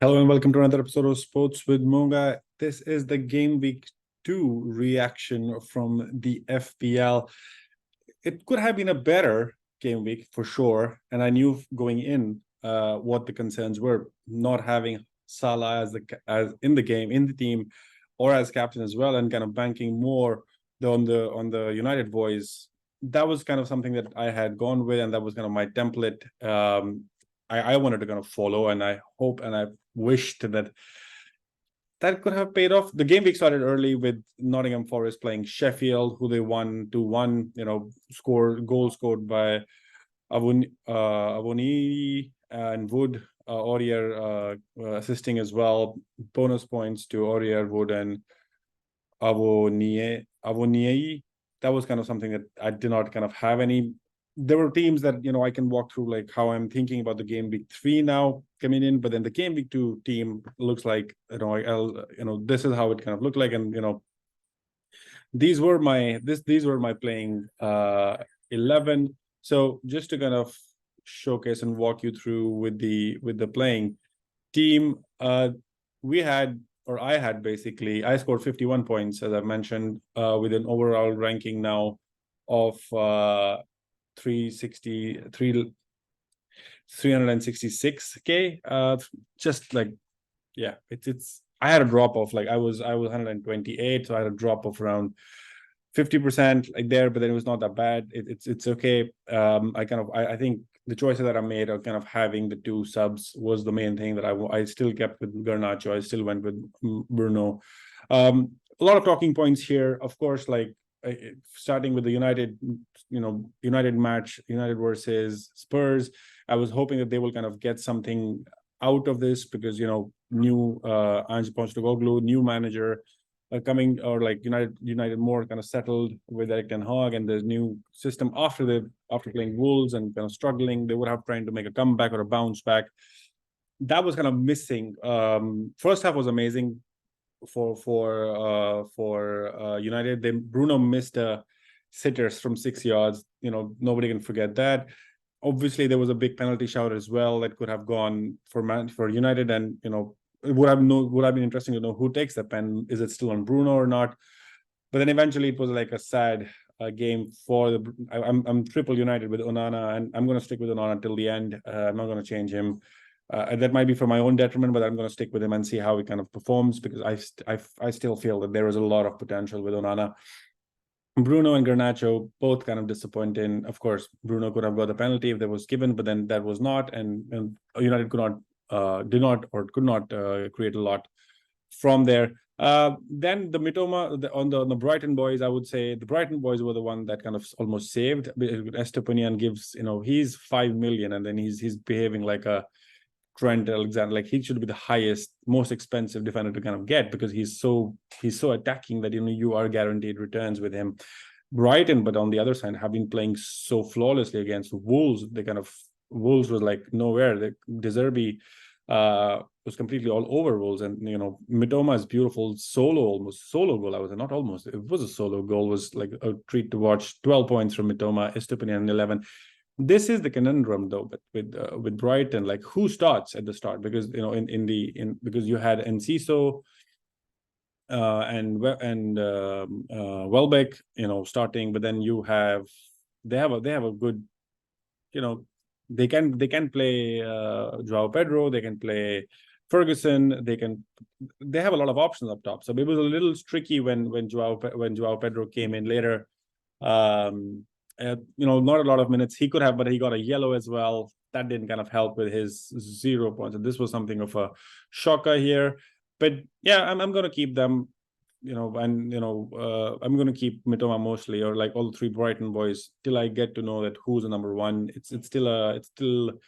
Hello and welcome to another episode of Sports with Monga. This is the Game Week 2 reaction from the FPL. It could have been a better game week for sure, and I knew going in what the concerns were, not having Salah as in the game, in the team, or as captain as well, and kind of banking more on the United boys. That was kind of something that I had gone with, and that was kind of my template. I wanted to kind of follow, and I hope and I wished that could have paid off. The game week started early with Nottingham Forest playing Sheffield, who they won 2-1. Goal scored by Avoni and Wood, Aurier assisting as well. Bonus points to Aurier, Wood, and Avonier. That was kind of something that I did not kind of have any. There were teams that I can walk through like how I'm thinking about the game week 3 now coming in, but then the game week 2 team looks like this is how it kind of looked like, and these were my playing 11. So just to kind of showcase and walk you through with the playing team, I had basically, I scored 51 points, as I mentioned, with an overall ranking now of 366k. Just like, yeah, it's I had a drop of like I was 128, so I had a drop of around 50% like there, but then it was not that bad. It's okay. I think the choices that I made of kind of having the two subs was the main thing that I still kept with Garnacho. I still went with Bruno. A lot of talking points here, of course, like starting with the United match, United versus Spurs. I was hoping that they will kind of get something out of this because new Ange Postecoglou, new manager coming, or like United more kind of settled with Erik ten Hag, and there's new system after playing Wolves and kind of struggling. They would have trying to make a comeback or a bounce back. That was kind of missing. First half was amazing for United. Then Bruno missed sitters from 6 yards. Nobody can forget that. Obviously, there was a big penalty shout as well that could have gone for United, and it would have been interesting to know who takes the pen. Is it still on Bruno or not? But then eventually it was like a sad game for the. I'm triple United with Onana, and I'm going to stick with Onana till the end. I'm not going to change him. That might be for my own detriment, but I'm going to stick with him and see how he kind of performs, because I still feel that there is a lot of potential with Onana. Bruno and Garnacho both kind of disappointing. Of course, Bruno could have got the penalty if that was given, but then that was not, and United could not create a lot from there. Then the Mitoma on the Brighton boys, I would say the Brighton boys were the one that kind of almost saved. Estupiñán gives, he's 5 million, and then he's behaving like a Trent Alexander. Like, he should be the highest, most expensive defender to kind of get, because he's so attacking that you are guaranteed returns with him. Brighton, but on the other side, have been playing so flawlessly against Wolves. Wolves was like nowhere. The De Zerbi was completely all over Wolves, and Mitoma's beautiful solo goal. I was not almost. It was a solo goal. Was like a treat to watch. 12 points from Mitoma, Estupiñán 11. This is the conundrum though, but with Brighton, like, who starts at the start? Because because you had Enciso and Welbeck, starting, but then they have a good, they can play Joao Pedro, they can play Ferguson, they have a lot of options up top. So it was a little tricky when Joao Pedro came in later. Not a lot of minutes he could have, but he got a yellow as well. That didn't kind of help with his 0 points. And this was something of a shocker here. But yeah, I'm going to keep them, I'm going to keep Mitoma mostly, or like all 3 Brighton boys, till I get to know that who's the number 1. It's still the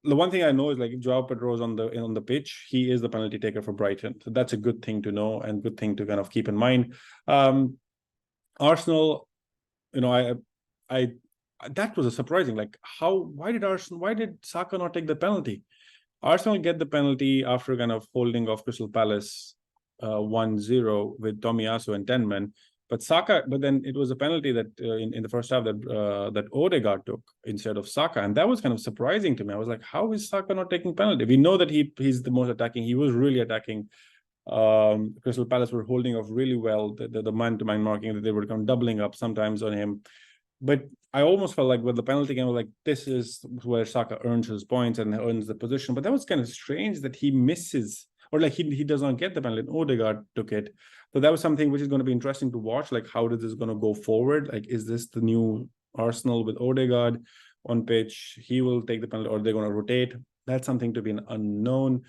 one thing I know is, like, if Joao Pedro is on the pitch, he is the penalty taker for Brighton. So that's a good thing to know and good thing to kind of keep in mind. Arsenal, that was a surprising, like, why did Saka not take the penalty? Arsenal get the penalty after kind of holding off Crystal Palace 1-0 with Tomiyasu and 10 men. But Saka, but then it was a penalty that in the first half that Odegaard took instead of Saka, and that was kind of surprising to me. I was like, how is Saka not taking penalty? We know that he's the most attacking. He was really attacking. Crystal Palace were holding off really well the man-to-man marking, that they were kind of doubling up sometimes on him. But I almost felt like with the penalty game, like this is where Saka earns his points and earns the position. But that was kind of strange that he misses, or like he does not get the penalty. And Odegaard took it. So that was something which is going to be interesting to watch. Like, how is this going to go forward? Like, is this the new Arsenal with Odegaard on pitch? He will take the penalty, or they're going to rotate. That's something to be an unknown.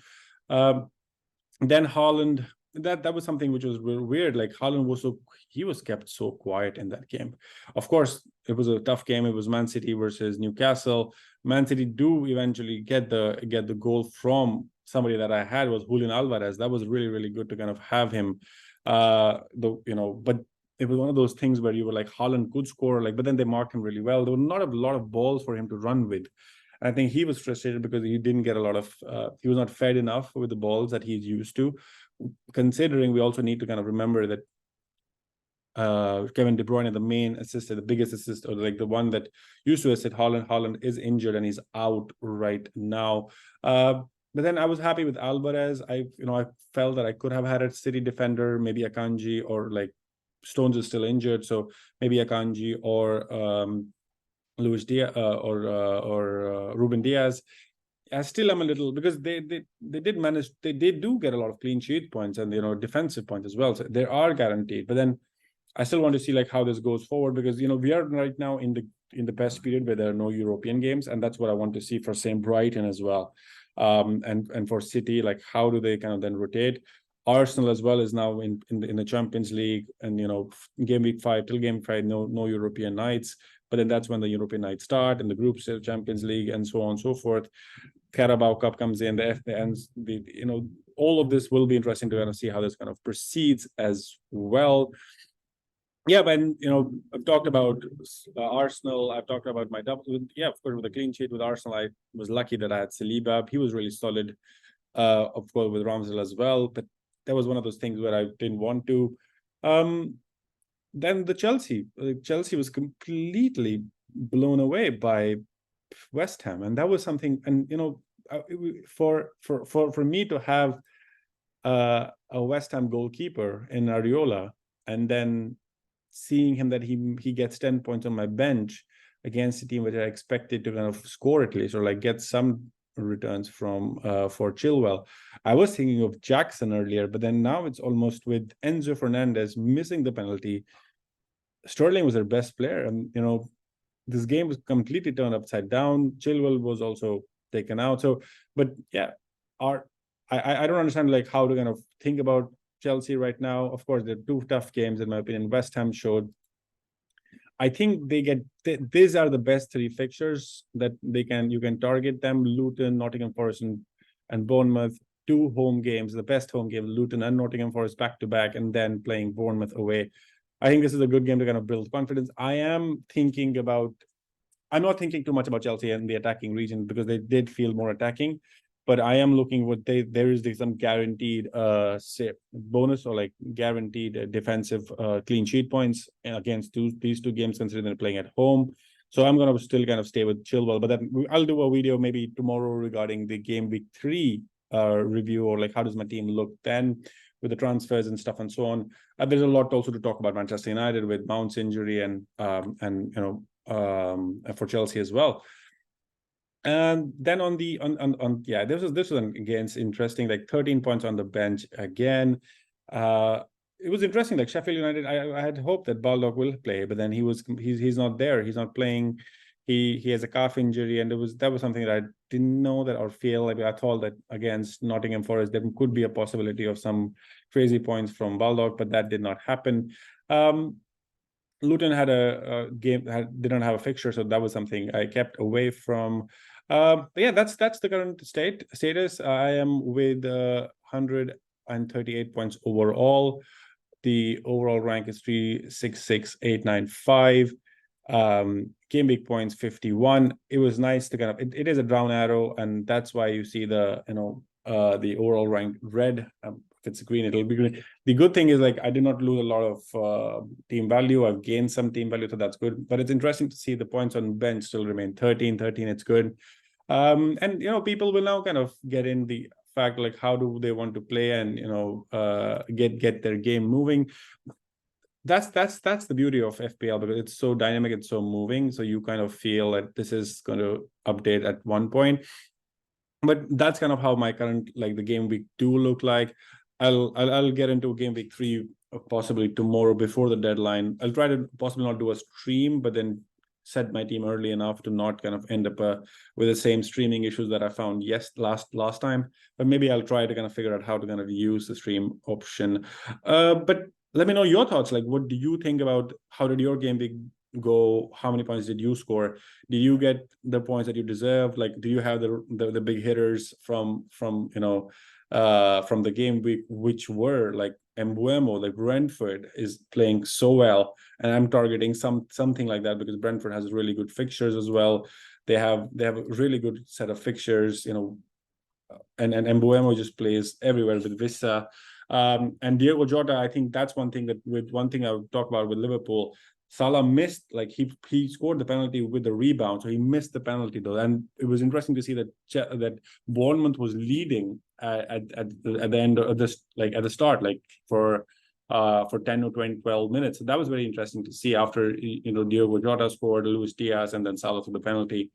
Then Haaland, that was something which was weird. Like Haaland was kept so quiet in that game. Of course, it was a tough game. It was Man City versus Newcastle. Man City do eventually get the goal from somebody that I had, was Julian Alvarez. That was really, really good to kind of have him. But it was one of those things where you were like, Haaland could score, like, but then they marked him really well. There were not a lot of balls for him to run with. I think he was frustrated because he didn't get a lot of, he was not fed enough with the balls that he's used to, considering we also need to kind of remember that Kevin De Bruyne, the main assistant, the biggest assist, or like the one that used to assist Haaland is injured and he's out right now. But then I was happy with Alvarez. I felt that I could have had a City defender, maybe Akanji, or like Stones is still injured, so maybe Akanji or Luis Diaz or Ruben Diaz. I still am a little, because they did manage, they do get a lot of clean sheet points and defensive points as well, so they are guaranteed. But then I still want to see like how this goes forward, because we are right now in the best period where there are no European games, and that's what I want to see for St. Brighton as well, and for City, like how do they kind of then rotate. Arsenal as well is now in the Champions League, and game week 5 till game 5, no European nights. But then that's when the European nights start, and the groups of Champions League, and so on and so forth. Carabao Cup comes in, the FPL, all of this will be interesting to kind of see how this kind of proceeds as well. Yeah, but I've talked about Arsenal. I've talked about my double. Yeah, of course, with the clean sheet with Arsenal, I was lucky that I had Saliba. He was really solid. Of course, with Ramsdale as well, but that was one of those things where I didn't want to. Then the Chelsea was completely blown away by West Ham, and that was something. And for me to have a West Ham goalkeeper in Areola, and then seeing him that he gets 10 points on my bench against a team which I expected to kind of score at least, or like get some returns from for Chilwell. I was thinking of Jackson earlier, but then now it's almost with Enzo Fernandez missing the penalty. Sterling was their best player, and this game was completely turned upside down. Chilwell was also taken out. So, but yeah, I don't understand like how to kind of think about Chelsea right now. Of course, they're two tough games in my opinion. West Ham showed. I think these are the best 3 fixtures that you can target them: Luton, Nottingham Forest, and Bournemouth. 2 home games, the best home game, Luton and Nottingham Forest back to back, and then playing Bournemouth away. I think this is a good game to kind of build confidence. I'm not thinking too much about Chelsea and the attacking region, because they did feel more attacking, but I am looking what there is some guaranteed bonus, or like guaranteed defensive clean sheet points against these 2 games, considering they're playing at home. So I'm going to still kind of stay with Chilwell, but then I'll do a video maybe tomorrow regarding the game week 3 review, or like how does my team look then with the transfers and stuff and so on. There's a lot also to talk about Manchester United with Mount's injury and for Chelsea as well. And then this was again interesting, like 13 points on the bench again. It was interesting, like Sheffield United, I had hoped that Baldock will play, but then he's not there. He's not playing. He has a calf injury, and that was something that I didn't know that or feel like. I thought that against Nottingham Forest there could be a possibility of some crazy points from Baldock, but that did not happen. Luton had a game, didn't have a fixture, so that was something I kept away from. But yeah, that's the current status. I am with 138 points overall. The overall rank is 366,895. Game week points 51. It was nice to kind of it is a down arrow, and that's why you see the the overall rank red. it's green, it'll be green. The good thing is like I did not lose a lot of team value. I've gained some team value, so that's good. But it's interesting to see the points on bench still remain 13. It's good. And people will now kind of get in the fact like how do they want to play and get their game moving. That's the beauty of FPL, because it's so dynamic, it's so moving. So you kind of feel that this is going to update at one point. But that's kind of how my current like the game week 2 look like. I'll get into game week 3 possibly tomorrow before the deadline. I'll try to possibly not do a stream, but then set my team early enough to not kind of end up with the same streaming issues that I found last time. But maybe I'll try to kind of figure out how to kind of use the stream option. But let me know your thoughts. Like, what do you think about how did your game week go? How many points did you score? Did you get the points that you deserved? Like, do you have the big hitters from the game week, which were like Mbuemo, like Brentford is playing so well, and I'm targeting something like that because Brentford has really good fixtures as well. They have a really good set of fixtures, and Mbuemo just plays everywhere with Vissa. And Diego Jota, I think that's one thing I would talk about with Liverpool. Salah missed, like he scored the penalty with the rebound, so he missed the penalty though. And it was interesting to see that Bournemouth was leading at the end of this, like at the start, like for 10 or 20, 12 minutes. So that was very interesting to see after Diego Jota scored, Luis Diaz, and then Salah for the penalty.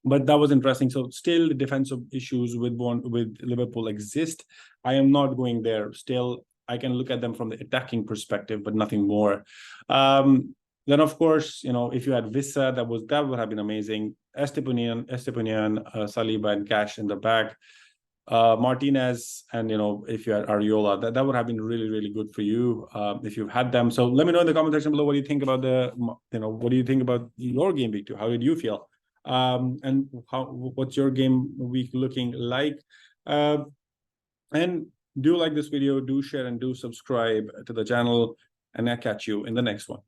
But that was interesting. So still the defensive issues with Liverpool exist. I am not going there. Still, I can look at them from the attacking perspective, but nothing more. Then of course, if you had Vissa, that would have been amazing. Estepinian, Saliba, and Cash in the back. Martinez, and if you had Ariola, that would have been really, really good for you if you've had them. So let me know in the comment section below what do you think about what do you think about your game week 2? How did you feel? And what's your game week looking like? And do like this video, do share, and do subscribe to the channel, and I'll catch you in the next one.